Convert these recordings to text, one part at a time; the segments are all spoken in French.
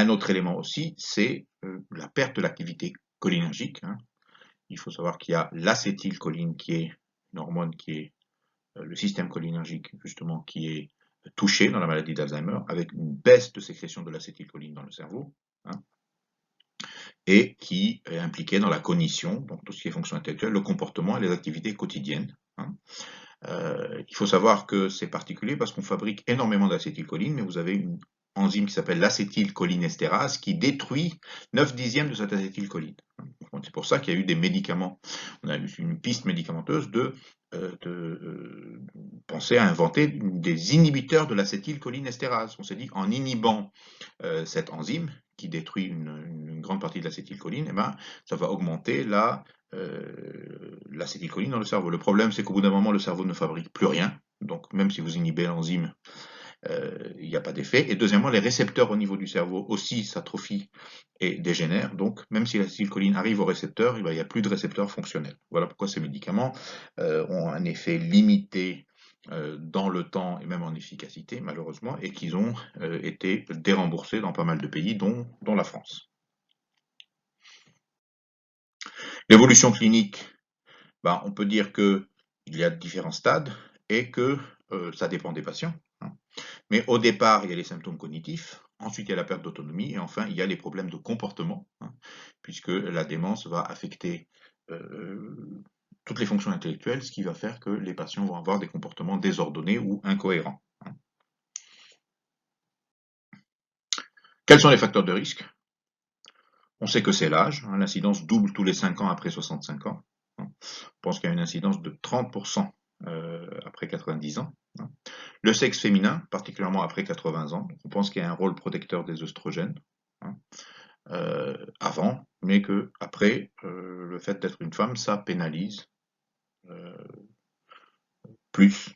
Un autre élément aussi, c'est la perte de l'activité cholinergique. Il faut savoir qu'il y a l'acétylcholine qui est une hormone qui est le système cholinergique justement qui est touché dans la maladie d'Alzheimer avec une baisse de sécrétion de l'acétylcholine dans le cerveau et qui est impliqué dans la cognition, donc tout ce qui est fonction intellectuelle, le comportement et les activités quotidiennes. Il faut savoir que c'est particulier parce qu'on fabrique énormément d'acétylcholine, mais vous avez une enzyme qui s'appelle l'acétylcholinestérase qui détruit 9 dixièmes de cette acétylcholine. C'est pour ça qu'il y a eu des médicaments, on a eu une piste médicamenteuse de penser à inventer des inhibiteurs de l'acétylcholinestérase. On s'est dit en inhibant cette enzyme qui détruit une grande partie de l'acétylcholine, eh ben, ça va augmenter l'acétylcholine dans le cerveau. Le problème, c'est qu'au bout d'un moment, le cerveau ne fabrique plus rien. Donc, même si vous inhibez l'enzyme, il n'y a pas d'effet. Et deuxièmement, les récepteurs au niveau du cerveau aussi s'atrophient et dégénèrent. Donc, même si l'acétylcholine arrive au récepteur, il n'y a plus de récepteurs fonctionnels. Voilà pourquoi ces médicaments ont un effet limité dans le temps et même en efficacité, malheureusement, et qu'ils ont été déremboursés dans pas mal de pays, dont la France. L'évolution clinique, on peut dire qu'il y a différents stades et que ça dépend des patients. Mais au départ, il y a les symptômes cognitifs, ensuite il y a la perte d'autonomie, et enfin il y a les problèmes de comportement, puisque la démence va affecter toutes les fonctions intellectuelles, ce qui va faire que les patients vont avoir des comportements désordonnés ou incohérents. Quels sont les facteurs de risque? On sait que c'est l'âge, l'incidence double tous les 5 ans après 65 ans. On pense qu'il y a une incidence de 30% après 90 ans. Le sexe féminin, particulièrement après 80 ans, on pense qu'il y a un rôle protecteur des œstrogènes avant, mais que après, le fait d'être une femme, ça pénalise plus.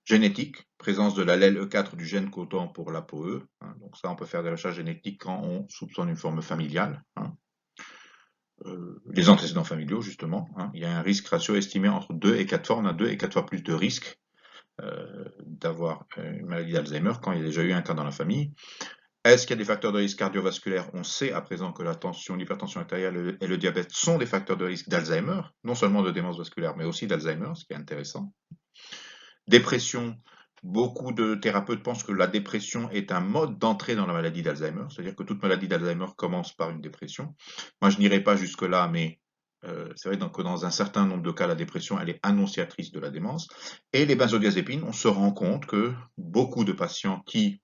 Génétique, présence de l'allèle E4 du gène codant pour l'ApoE. Donc ça, on peut faire des recherches génétiques quand on soupçonne une forme familiale. Les antécédents familiaux, justement. Il y a un risque ratio estimé entre 2 et 4 fois. On a 2 et 4 fois plus de risques d'avoir une maladie d'Alzheimer quand il y a déjà eu un cas dans la famille. Est-ce qu'il y a des facteurs de risque cardiovasculaires? On sait à présent que la tension, l'hypertension artérielle et le diabète sont des facteurs de risque d'Alzheimer, non seulement de démence vasculaire, mais aussi d'Alzheimer, ce qui est intéressant. Dépression, beaucoup de thérapeutes pensent que la dépression est un mode d'entrée dans la maladie d'Alzheimer, c'est-à-dire que toute maladie d'Alzheimer commence par une dépression. Moi, je n'irai pas jusque-là, mais c'est vrai que dans un certain nombre de cas, la dépression, elle est annonciatrice de la démence. Et les benzodiazépines, on se rend compte que beaucoup de patients qui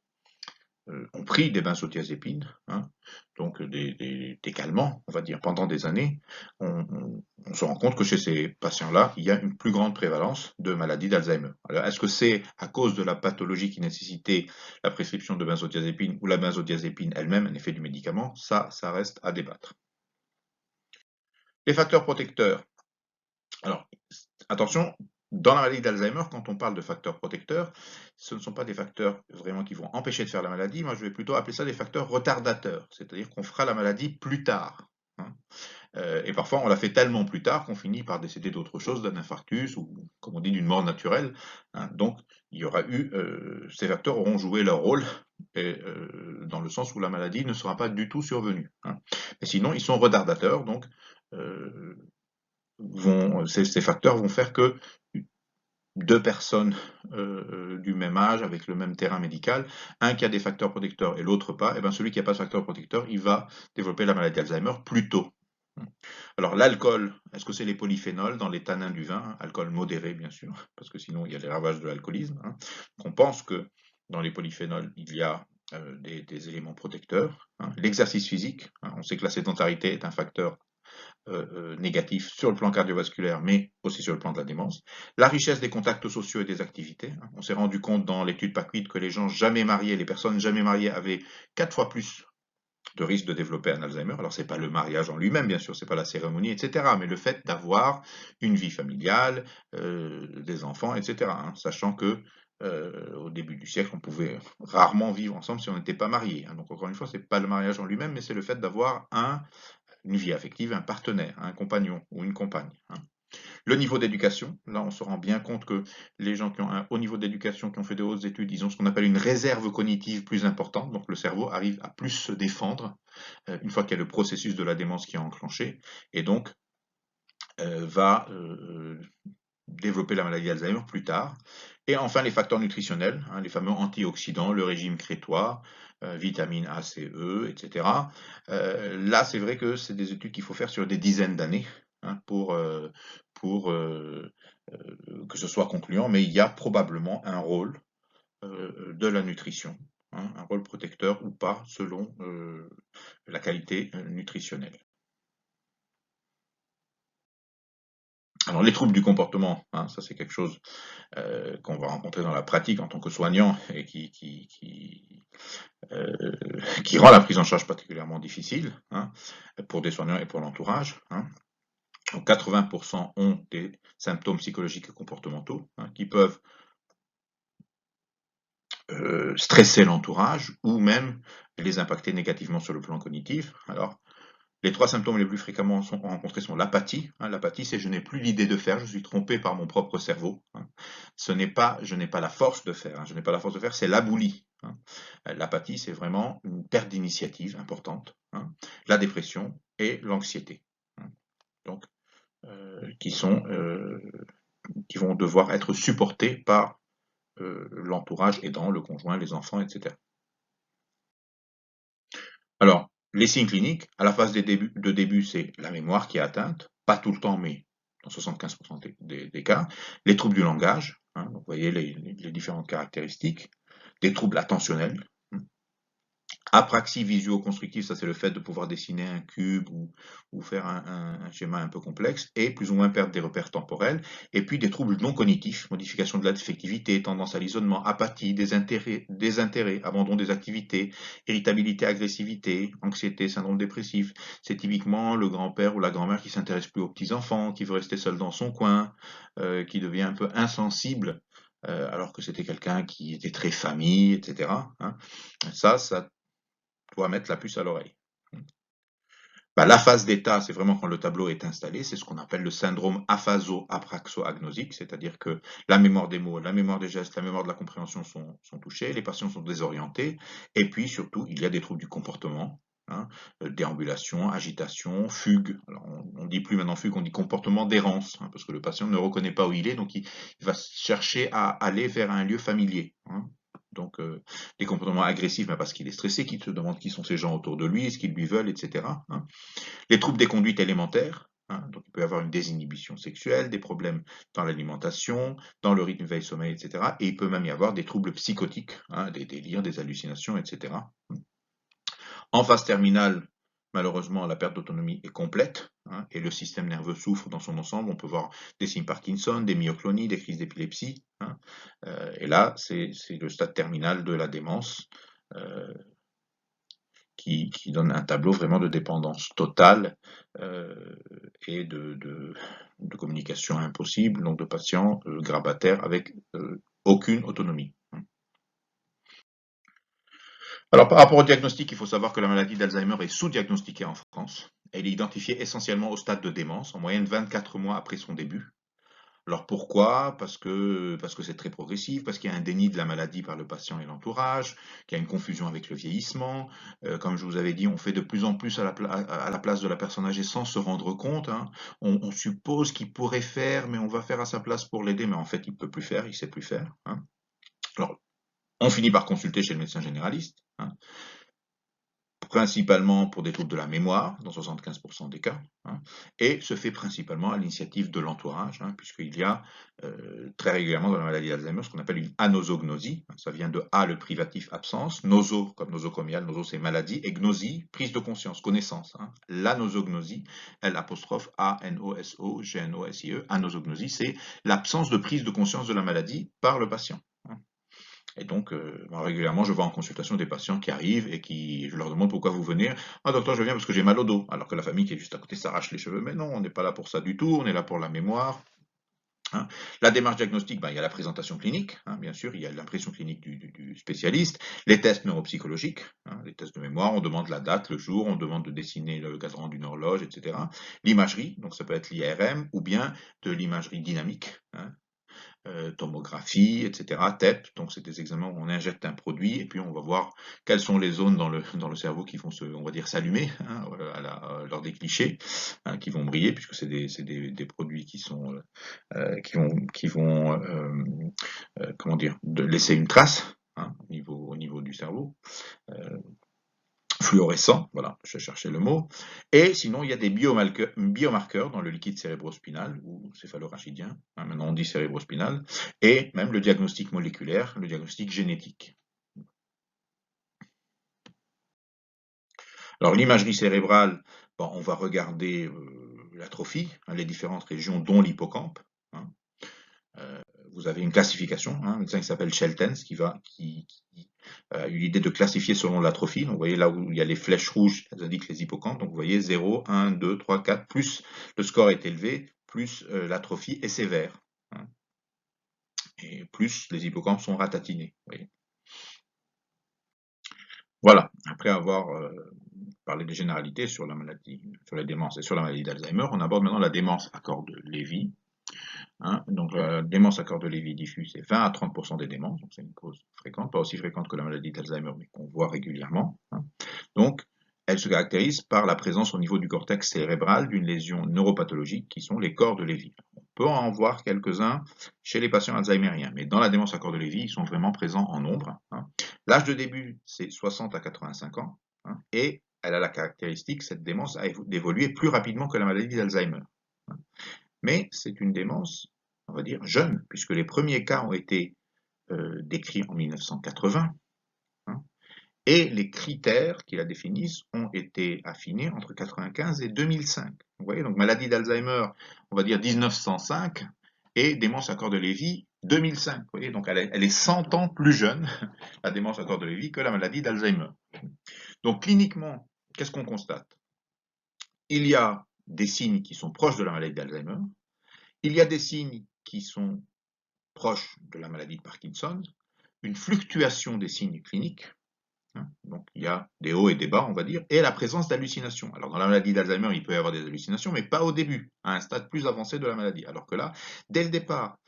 ont pris des benzodiazépines, donc des calmants, on va dire, pendant des années, on se rend compte que chez ces patients-là, il y a une plus grande prévalence de maladies d'Alzheimer. Alors, est-ce que c'est à cause de la pathologie qui nécessitait la prescription de benzodiazépines ou la benzodiazépine elle-même, un effet du médicament? Ça reste à débattre. Les facteurs protecteurs. Alors, attention, dans la maladie d'Alzheimer, quand on parle de facteurs protecteurs, ce ne sont pas des facteurs vraiment qui vont empêcher de faire la maladie. Moi, je vais plutôt appeler ça des facteurs retardateurs, c'est-à-dire qu'on fera la maladie plus tard. Et parfois, on la fait tellement plus tard qu'on finit par décéder d'autre chose, d'un infarctus ou, comme on dit, d'une mort naturelle. Donc, il y aura eu, ces facteurs auront joué leur rôle dans le sens où la maladie ne sera pas du tout survenue. Mais sinon, ils sont retardateurs, donc ces facteurs vont faire que deux personnes du même âge, avec le même terrain médical, un qui a des facteurs protecteurs et l'autre pas, et bien celui qui n'a pas de facteur protecteur, il va développer la maladie d'Alzheimer plus tôt. Alors l'alcool, est-ce que c'est les polyphénols dans les tanins du vin? Alcool modéré bien sûr, parce que sinon il y a les ravages de l'alcoolisme. On pense que dans les polyphénols, il y a des éléments protecteurs. L'exercice physique, on sait que la sédentarité est un facteur négatif sur le plan cardiovasculaire, mais aussi sur le plan de la démence. La richesse des contacts sociaux et des activités. On s'est rendu compte dans l'étude PACWID que les gens jamais mariés, les personnes jamais mariées avaient 4 fois plus de risque de développer un Alzheimer. Alors, c'est pas le mariage en lui-même, bien sûr, c'est pas la cérémonie, etc., mais le fait d'avoir une vie familiale, des enfants, etc., sachant que au début du siècle, on pouvait rarement vivre ensemble si on n'était pas marié. Donc, encore une fois, c'est pas le mariage en lui-même, mais c'est le fait d'avoir une vie affective, un partenaire, un compagnon ou une compagne. Le niveau d'éducation, là on se rend bien compte que les gens qui ont un haut niveau d'éducation, qui ont fait de hautes études, ils ont ce qu'on appelle une réserve cognitive plus importante, donc le cerveau arrive à plus se défendre une fois qu'il y a le processus de la démence qui est enclenché, et donc va développer la maladie d'Alzheimer plus tard. Et enfin les facteurs nutritionnels, hein, les fameux antioxydants, le régime crétois, vitamine A, C, E, etc. Là c'est vrai que c'est des études qu'il faut faire sur des dizaines d'années hein, pour que ce soit concluant, mais il y a probablement un rôle de la nutrition, hein, un rôle protecteur ou pas selon la qualité nutritionnelle. Alors les troubles du comportement, hein, ça c'est quelque chose qu'on va rencontrer dans la pratique en tant que soignant et euh, qui rend la prise en charge particulièrement difficile hein, pour des soignants et pour l'entourage. Hein. Donc 80% ont des symptômes psychologiques et comportementaux hein, qui peuvent stresser l'entourage ou même les impacter négativement sur le plan cognitif. Alors, les trois symptômes les plus fréquemment rencontrés sont l'apathie. Hein. L'apathie, c'est je n'ai plus l'idée de faire, je suis trompé par mon propre cerveau. Hein. Ce n'est pas, je n'ai pas la force de faire. Hein. Je n'ai pas la force de faire, c'est l'aboulie. Hein. L'apathie, c'est vraiment une perte d'initiative importante. Hein. La dépression et l'anxiété. Hein. Donc, qui qui vont devoir être supportés par l'entourage aidant, le conjoint, les enfants, etc. Alors, les signes cliniques, à la phase de début, c'est la mémoire qui est atteinte, pas tout le temps, mais dans 75% des cas. Les troubles du langage, hein, vous voyez les différentes caractéristiques. Des troubles attentionnels. Apraxie visuo-constructive, ça c'est le fait de pouvoir dessiner un cube ou faire un schéma un peu complexe, et plus ou moins perdre des repères temporels, et puis des troubles non cognitifs, modification de l'affectivité, tendance à l'isolement, apathie, désintérêt, abandon des activités, irritabilité, agressivité, anxiété, syndrome dépressif. C'est typiquement le grand-père ou la grand-mère qui s'intéresse plus aux petits-enfants, qui veut rester seul dans son coin, qui devient un peu insensible, alors que c'était quelqu'un qui était très famille, etc. Hein. Ça doit mettre la puce à l'oreille. Bah, la phase d'état, c'est vraiment quand le tableau est installé, c'est ce qu'on appelle le syndrome aphaso-apraxo-agnosique, c'est-à-dire que la mémoire des mots, la mémoire des gestes, la mémoire de la compréhension sont touchées, les patients sont désorientés, et puis surtout, il y a des troubles du comportement, hein, déambulation, agitation, fugue. Alors, on dit plus maintenant fugue, on dit comportement d'errance, hein, parce que le patient ne reconnaît pas où il est, donc il va chercher à aller vers un lieu familier. Hein. Donc, des comportements agressifs, mais parce qu'il est stressé, qu'il se demande qui sont ces gens autour de lui, ce qu'ils lui veulent, etc. Hein. Les troubles des conduites élémentaires, hein, donc il peut y avoir une désinhibition sexuelle, des problèmes dans l'alimentation, dans le rythme veille-sommeil, etc. Et il peut même y avoir des troubles psychotiques, hein, des délires, des hallucinations, etc. En phase terminale, malheureusement, la perte d'autonomie est complète hein, et le système nerveux souffre dans son ensemble. On peut voir des signes Parkinson, des myoclonies, des crises d'épilepsie. Hein, et là, c'est le stade terminal de la démence euh, qui donne un tableau vraiment de dépendance totale euh, et de communication impossible, donc de patients grabataires avec aucune autonomie. Alors, par rapport au diagnostic, il faut savoir que la maladie d'Alzheimer est sous-diagnostiquée en France. Elle est identifiée essentiellement au stade de démence, en moyenne 24 mois après son début. Alors pourquoi? Parce que c'est très progressif, parce qu'il y a un déni de la maladie par le patient et l'entourage, qu'il y a une confusion avec le vieillissement. Comme je vous avais dit, on fait de plus en plus à la place de la personne âgée sans se rendre compte. Hein. On suppose qu'il pourrait faire, mais on va faire à sa place pour l'aider, mais en fait il ne peut plus faire, il ne sait plus faire. Hein. Alors, on finit par consulter chez le médecin généraliste. Hein. Principalement pour des troubles de la mémoire, dans 75% des cas, hein, et se fait principalement à l'initiative de l'entourage, hein, puisqu'il y a très régulièrement dans la maladie d'Alzheimer ce qu'on appelle une anosognosie, hein, ça vient de A, le privatif absence, noso comme nosocomial, noso c'est maladie, et gnosie, prise de conscience, connaissance. Hein. L'anosognosie, L apostrophe A-N-O-S-O-G-N-O-S-I-E, anosognosie, c'est l'absence de prise de conscience de la maladie par le patient. Hein. Et donc, régulièrement, je vois en consultation des patients qui arrivent et je leur demande pourquoi vous venez. Ah, docteur, je viens parce que j'ai mal au dos. Alors que la famille qui est juste à côté s'arrache les cheveux. Mais non, on n'est pas là pour ça du tout. On est là pour la mémoire. Hein. La démarche diagnostique, il y a la présentation clinique, hein, bien sûr, il y a l'impression clinique du spécialiste, les tests neuropsychologiques, hein, les tests de mémoire, on demande la date, le jour, on demande de dessiner le cadran d'une horloge, etc. L'imagerie, donc ça peut être l'IRM ou bien de l'imagerie dynamique, hein, tomographie, etc. TEP, donc c'est des examens où on injecte un produit et puis on va voir quelles sont les zones dans le cerveau qui vont on va dire, s'allumer, hein, lors des clichés, hein, qui vont briller puisque c'est des produits qui vont comment dire, de laisser une trace, hein, au niveau du cerveau. Euh, Fluorescent, voilà, je cherchais le mot. Et sinon, il y a des biomarqueurs dans le liquide cérébrospinal ou céphalorachidien, hein, maintenant on dit cérébrospinal, et même le diagnostic moléculaire, le diagnostic génétique. Alors l'imagerie cérébrale, on va regarder l'atrophie, hein, les différentes régions dont l'hippocampe. Hein. Vous avez une classification, hein, un médecin qui s'appelle Sheltens qui a eu l'idée de classifier selon l'atrophie. Donc vous voyez là où il y a les flèches rouges, elles indiquent les hippocampes. Donc vous voyez 0, 1, 2, 3, 4, plus le score est élevé, plus l'atrophie est sévère. Hein, et plus les hippocampes sont ratatinés. Vous voyez. Voilà, après avoir parlé des généralités sur la maladie, sur les démences et sur la maladie d'Alzheimer, on aborde maintenant la démence à corps de Lévy. Hein, donc la démence à corps de Lévy diffuse, c'est 20 à 30% des démences, donc c'est une cause fréquente, pas aussi fréquente que la maladie d'Alzheimer, mais qu'on voit régulièrement. Hein. Donc, elle se caractérise par la présence au niveau du cortex cérébral d'une lésion neuropathologique qui sont les corps de Lévy. On peut en voir quelques-uns chez les patients alzheimériens, mais dans la démence à corps de Lévy, ils sont vraiment présents en nombre. Hein. L'âge de début, c'est 60 à 85 ans, hein, et elle a la caractéristique, cette démence, d'évoluer plus rapidement que la maladie d'Alzheimer. Hein. Mais c'est une démence, on va dire, jeune, puisque les premiers cas ont été décrits en 1980, hein, et les critères qui la définissent ont été affinés entre 1995 et 2005. Vous voyez, donc maladie d'Alzheimer, on va dire 1905, et démence à corps de Lévy, 2005. Vous voyez, donc elle est 100 ans plus jeune, la démence à corps de Lévy, que la maladie d'Alzheimer. Donc cliniquement, qu'est-ce qu'on constate? Il y a des signes qui sont proches de la maladie d'Alzheimer, il y a des signes qui sont proches de la maladie de Parkinson, une fluctuation des signes cliniques, hein, donc il y a des hauts et des bas, on va dire, et la présence d'hallucinations. Alors dans la maladie d'Alzheimer, il peut y avoir des hallucinations, mais pas au début, à un stade plus avancé de la maladie. Alors que là, dès le départ,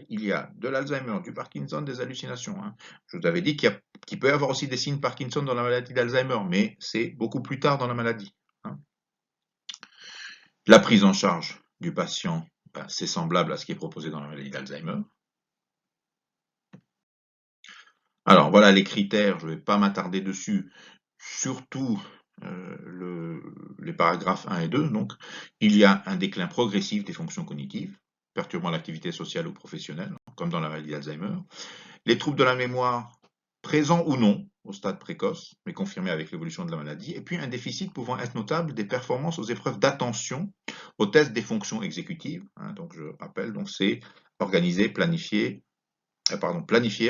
il y a de l'Alzheimer, du Parkinson, des hallucinations. Hein. Je vous avais dit qu'il peut y avoir aussi des signes Parkinson dans la maladie d'Alzheimer, mais c'est beaucoup plus tard dans la maladie. Hein. La prise en charge du patient, c'est semblable à ce qui est proposé dans la maladie d'Alzheimer. Alors voilà les critères, je ne vais pas m'attarder dessus, surtout les paragraphes 1 et 2. Donc, il y a un déclin progressif des fonctions cognitives, perturbant l'activité sociale ou professionnelle, comme dans la maladie d'Alzheimer. Les troubles de la mémoire, présents ou non, au stade précoce, mais confirmés avec l'évolution de la maladie. Et puis un déficit pouvant être notable des performances aux épreuves d'attention, aux tests des fonctions exécutives. Hein, donc je rappelle, donc c'est organiser, planifier,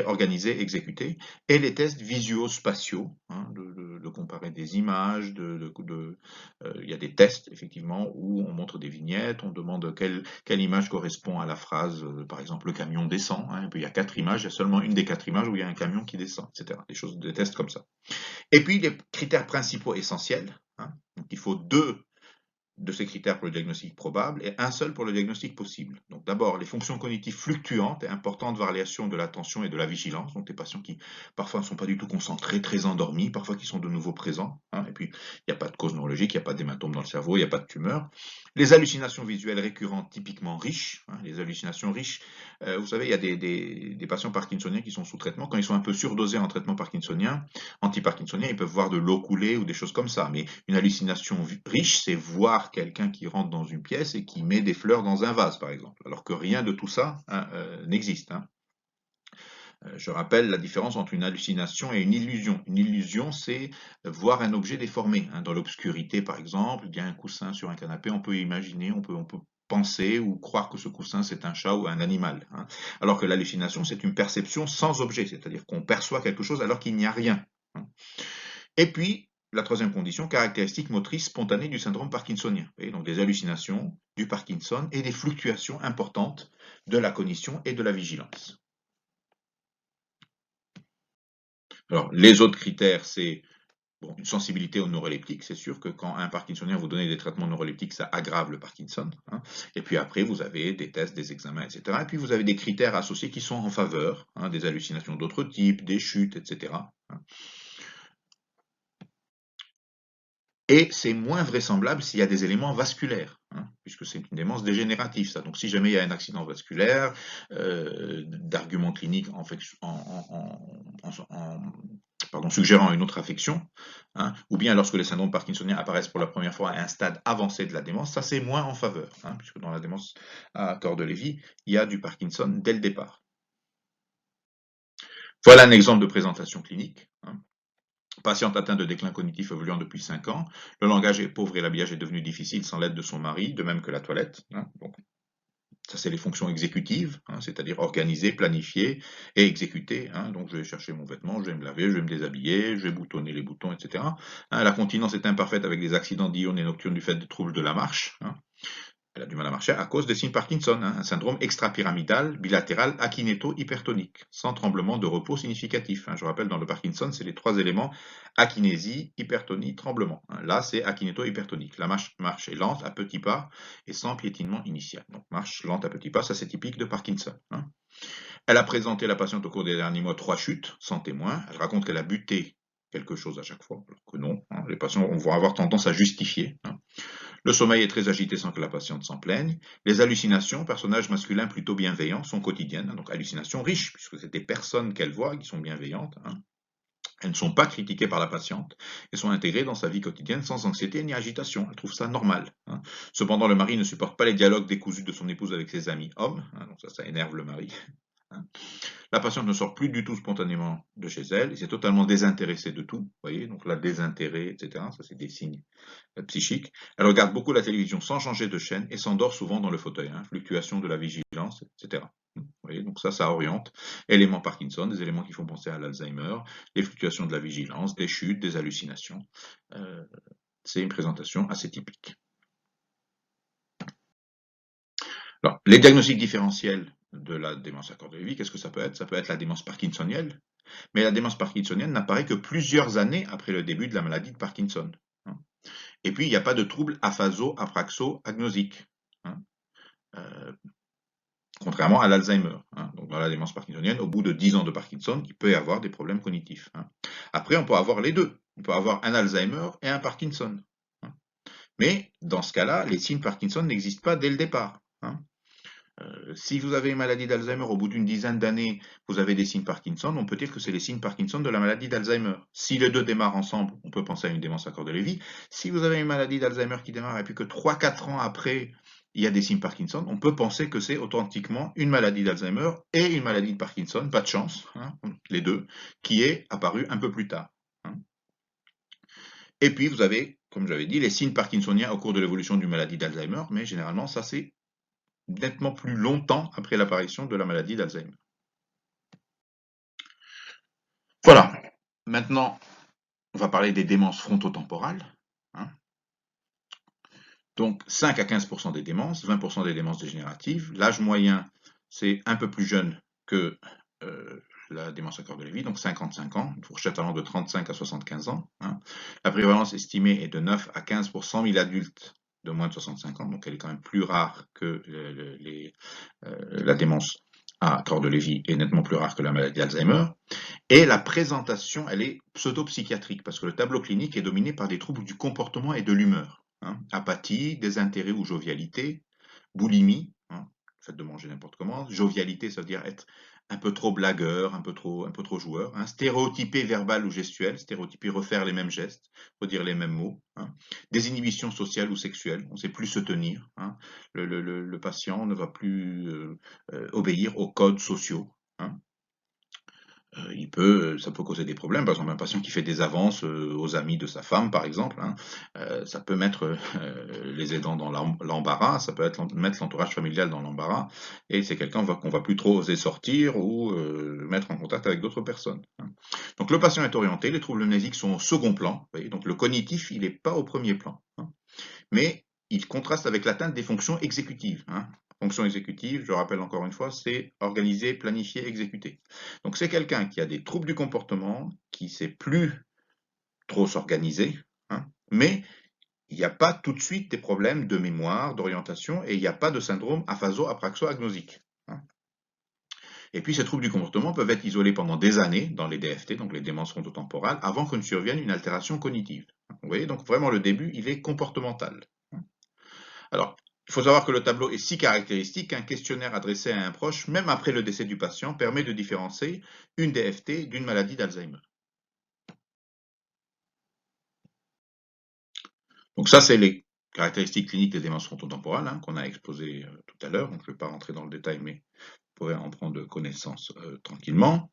organiser, exécuter, et les tests visuospatiaux, hein, de comparer des images, il y a des tests effectivement où on montre des vignettes, on demande quelle image correspond à la phrase, par exemple le camion descend, hein, et puis il y a 4 images, il y a seulement une des 4 images où il y a un camion qui descend, etc. Des tests comme ça. Et puis les critères principaux essentiels, hein, donc il faut 2 de ces critères pour le diagnostic probable et un seul pour le diagnostic possible. Donc d'abord, les fonctions cognitives fluctuantes et importantes variations de l'attention et de la vigilance, donc des patients qui parfois ne sont pas du tout concentrés, très endormis, parfois qui sont de nouveau présents, hein, et puis il n'y a pas de cause neurologique, il n'y a pas d'hématome dans le cerveau, il n'y a pas de tumeur. Les hallucinations visuelles récurrentes typiquement riches, hein, les hallucinations riches, vous savez, il y a des patients parkinsoniens qui sont sous traitement, quand ils sont un peu surdosés en traitement parkinsonien, anti-parkinsonien, ils peuvent voir de l'eau couler ou des choses comme ça, mais une hallucination riche, c'est voir quelqu'un qui rentre dans une pièce et qui met des fleurs dans un vase, par exemple, alors que rien de tout ça hein, n'existe. Hein. Je rappelle la différence entre une hallucination et une illusion. Une illusion, c'est voir un objet déformé. Hein. Dans l'obscurité, par exemple, il y a un coussin sur un canapé, on peut imaginer, on peut penser ou croire que ce coussin c'est un chat ou un animal. Hein. Alors que l'hallucination, c'est une perception sans objet, c'est-à-dire qu'on perçoit quelque chose alors qu'il n'y a rien. Hein. Et puis, la troisième condition, caractéristique motrice spontanée du syndrome parkinsonien. Vous voyez, donc des hallucinations, du Parkinson et des fluctuations importantes de la cognition et de la vigilance. Alors, les autres critères, c'est bon, une sensibilité aux neuroleptiques. C'est sûr que quand un parkinsonien vous donnez des traitements neuroleptiques, ça aggrave le Parkinson. Hein. Et puis après, vous avez des tests, des examens, etc. Et puis vous avez des critères associés qui sont en faveur, hein, des hallucinations d'autres types, des chutes, etc. Hein. Et c'est moins vraisemblable s'il y a des éléments vasculaires, hein, puisque c'est une démence dégénérative, ça. Donc si jamais il y a un accident vasculaire, d'arguments cliniques pardon, suggérant une autre affection, hein, ou bien lorsque les syndromes parkinsoniens apparaissent pour la première fois à un stade avancé de la démence, ça c'est moins en faveur, hein, puisque dans la démence à corps de Lévy, il y a du Parkinson dès le départ. Voilà un exemple de présentation clinique. Hein. Patiente atteinte de déclin cognitif évoluant depuis 5 ans. Le langage est pauvre et l'habillage est devenu difficile sans l'aide de son mari, de même que la toilette. Hein. Donc, ça, c'est les fonctions exécutives, hein, c'est-à-dire organiser, planifier et exécuter. Hein. Donc, je vais chercher mon vêtement, je vais me laver, je vais me déshabiller, je vais boutonner les boutons, etc. Hein, la continence est imparfaite avec des accidents diurnes et nocturnes du fait de troubles de la marche. Hein. Elle a du mal à marcher à cause des signes Parkinson, hein, un syndrome extrapyramidal bilatéral akinéto-hypertonique, sans tremblement de repos significatif. Hein. Je rappelle, dans le Parkinson, c'est les 3 éléments, akinésie, hypertonie, tremblement. Hein. Là, c'est akinéto-hypertonique. La marche est lente, à petits pas, et sans piétinement initial. Donc, marche lente à petits pas, ça c'est typique de Parkinson. Hein. Elle a présenté la patiente au cours des derniers mois 3 chutes, sans témoin. Elle raconte qu'elle a buté quelque chose à chaque fois, alors que non. Hein. Les patients vont avoir tendance à justifier. Hein. Le sommeil est très agité sans que la patiente s'en plaigne. Les hallucinations, personnages masculins plutôt bienveillants, sont quotidiennes. Donc hallucinations riches, puisque c'est des personnes qu'elle voit qui sont bienveillantes. Hein. Elles ne sont pas critiquées par la patiente et sont intégrées dans sa vie quotidienne sans anxiété ni agitation. Elle trouve ça normal. Hein. Cependant, le mari ne supporte pas les dialogues décousus de son épouse avec ses amis hommes. Hein, donc ça énerve le mari. Hein. La patiente ne sort plus du tout spontanément de chez elle, et s'est totalement désintéressée de tout, vous voyez, donc la désintérêt, etc., ça c'est des signes psychiques. Elle regarde beaucoup la télévision sans changer de chaîne et s'endort souvent dans le fauteuil, hein, fluctuation de la vigilance, etc. Vous voyez, donc ça oriente. Éléments Parkinson, des éléments qui font penser à l'Alzheimer, des fluctuations de la vigilance, des chutes, des hallucinations. C'est une présentation assez typique. Alors, les diagnostics différentiels de la démence à corps de Lévy, qu'est-ce que ça peut être? Ça peut être la démence parkinsonienne, mais la démence parkinsonienne n'apparaît que plusieurs années après le début de la maladie de Parkinson. Hein. Et puis, il n'y a pas de trouble aphaso-apraxo-agnosique, hein, contrairement à l'Alzheimer. Hein. Donc, dans la démence parkinsonienne, au bout de 10 ans de Parkinson, il peut y avoir des problèmes cognitifs. Hein. Après, on peut avoir les deux. On peut avoir un Alzheimer et un Parkinson. Hein. Mais, dans ce cas-là, les signes Parkinson n'existent pas dès le départ. Hein. Si vous avez une maladie d'Alzheimer, au bout d'une dizaine d'années, vous avez des signes Parkinson, on peut dire que c'est les signes Parkinson de la maladie d'Alzheimer. Si les deux démarrent ensemble, on peut penser à une démence à corps de Lévy. Si vous avez une maladie d'Alzheimer qui démarre et puis que 3-4 ans après, il y a des signes Parkinson, on peut penser que c'est authentiquement une maladie d'Alzheimer et une maladie de Parkinson, pas de chance, hein, les deux, qui est apparue un peu plus tard. Hein. Et puis vous avez, comme j'avais dit, les signes parkinsoniens au cours de l'évolution d'une maladie d'Alzheimer, mais généralement ça c'est nettement plus longtemps après l'apparition de la maladie d'Alzheimer. Voilà. Maintenant, on va parler des démences frontotemporales. Hein. Donc, 5 à 15% des démences, 20% des démences dégénératives. L'âge moyen, c'est un peu plus jeune que la démence à corps de Lévy, donc 55 ans, une fourchette allant de 35 à 75 ans. Hein. La prévalence estimée est de 9 à 15 pour 100 000 adultes de moins de 65 ans, donc elle est quand même plus rare que la démence à corps de Lévy est nettement plus rare que la maladie d'Alzheimer. Et la présentation, elle est pseudo-psychiatrique, parce que le tableau clinique est dominé par des troubles du comportement et de l'humeur. Hein. Apathie, désintérêt ou jovialité, boulimie, hein, le fait de manger n'importe comment, jovialité, ça veut dire être un peu trop blagueur, un peu trop joueur, hein. Stéréotypé verbal ou gestuel, stéréotypé refaire les mêmes gestes, redire les mêmes mots, hein. Des inhibitions sociales ou sexuelles, on ne sait plus se tenir, hein. Le patient ne va plus obéir aux codes sociaux. Hein. Ça peut causer des problèmes. Par exemple, un patient qui fait des avances aux amis de sa femme, par exemple, hein, ça peut mettre les aidants dans l'embarras, ça peut mettre l'entourage familial dans l'embarras, et c'est quelqu'un qu'on va plus trop oser sortir ou mettre en contact avec d'autres personnes, hein. Donc le patient est orienté, les troubles mnésiques sont au second plan, vous voyez, donc le cognitif, il n'est pas au premier plan, hein. Mais il contraste avec l'atteinte des fonctions exécutives, hein. Fonction exécutive, je rappelle encore une fois, c'est organiser, planifier, exécuter. Donc c'est quelqu'un qui a des troubles du comportement, qui ne sait plus trop s'organiser, hein, mais il n'y a pas tout de suite des problèmes de mémoire, d'orientation, et il n'y a pas de syndrome aphaso-apraxo-agnosique, hein. Et puis ces troubles du comportement peuvent être isolés pendant des années dans les DFT, donc les démences frontotemporales, avant que ne survienne une altération cognitive. Vous voyez, donc vraiment le début, il est comportemental. Alors, il faut savoir que le tableau est si caractéristique qu'un questionnaire adressé à un proche, même après le décès du patient, permet de différencier une DFT d'une maladie d'Alzheimer. Donc ça, c'est les caractéristiques cliniques des démences frontotemporales, hein, qu'on a exposées tout à l'heure. Donc je ne vais pas rentrer dans le détail, mais vous pourrez en prendre connaissance tranquillement.